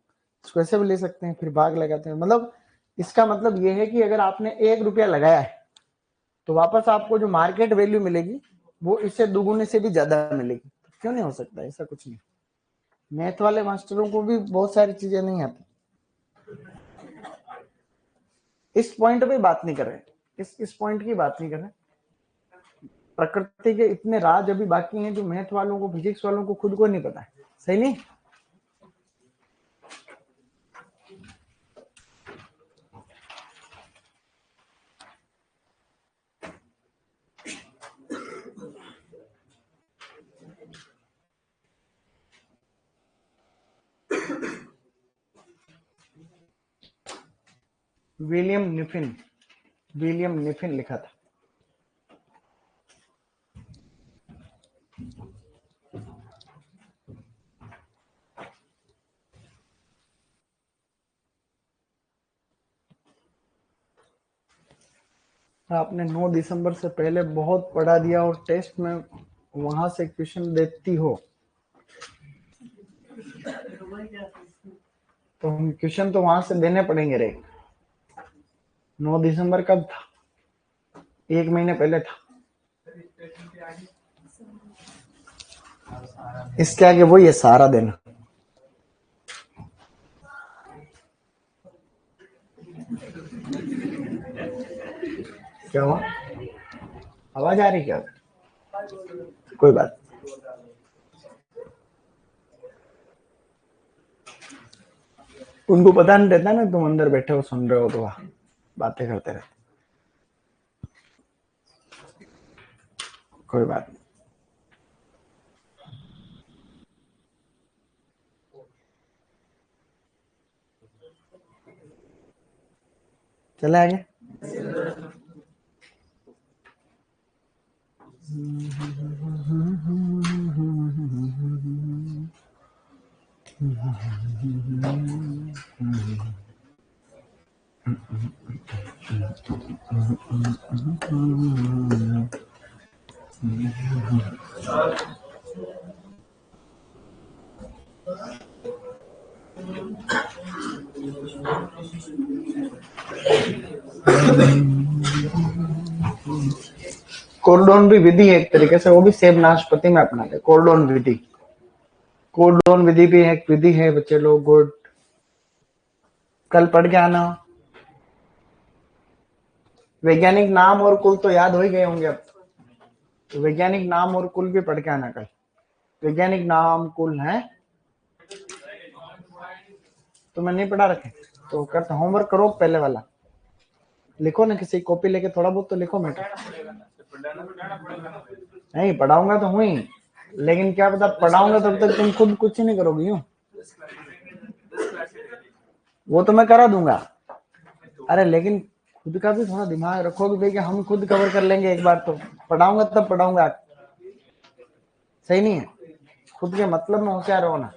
इसको ऐसे भी ले सकते हैं, फिर भाग लगाते हैं। मतलब इसका मतलब ये है कि अगर आपने 1 रुपया लगाया है तो वापस आपको जो मार्केट वैल्यू मिलेगी वो इससे दुगुने से भी ज्यादा मिलेगी। क्यों नहीं हो सकता? ऐसा कुछ नहीं। मैथ वाले मास्टरों को भी बहुत सारी चीजें नहीं आती। इस पॉइंट पे बात नहीं कर रहे, इस पॉइंट की बात नहीं कर रहे। प्रकृति के इतने राज अभी बाकी हैं जो मैथ वालों को, फिजिक्स वालों को खुद को नहीं पता है, सही नहीं? विलियम निफिन लिखा था। आपने 9 दिसंबर से पहले बहुत पढ़ा दिया और टेस्ट में वहां से क्वेश्चन देती हो, तो हम क्वेश्चन तो वहां से देने पड़ेंगे रे। 9 दिसंबर कब था? 1 महीने पहले था। इसके आगे वही है, सारा दिन। क्या हुआ? आवाज आ रही क्या? कोई बात। उनको पता नहीं रहता ना तुम अंदर बैठे हो सुन रहे हो, तो बातें करते रहते। कोई बात नहीं। चले आगे। कोर्डोन भी विधि है एक तरीके से, वो भी सेब नाशपाती में अपनाते। कोर्डोन विधि भी एक विधि है बच्चे लोग। गुड, कल पढ़ के आना। वैज्ञानिक नाम और कुल तो याद हो ही गए होंगे अब। तो वैज्ञानिक नाम और कुल भी पढ़ के आना कल। वैज्ञानिक नाम कुल है तो मैं नहीं पढ़ा रखे, तो करते होमवर्क करो पहले वाला, लिखो ना, किसी कॉपी लेके थोड़ा बहुत तो लिखो। मैं नहीं पढ़ाऊंगा तो हुई, लेकिन क्या पता पढ़ाऊंगा तब तक तुम खुद कुछ ही नहीं करोगी। यूं वो तो मैं करा दूंगा, अरे लेकिन खुद का भी थोड़ा दिमाग रखोगे भाई कि हम खुद कवर कर लेंगे एक बार। तो पढ़ाऊंगा तब पढ़ाऊंगा, सही नहीं है? खुद के मतलब में होशियार हो ना।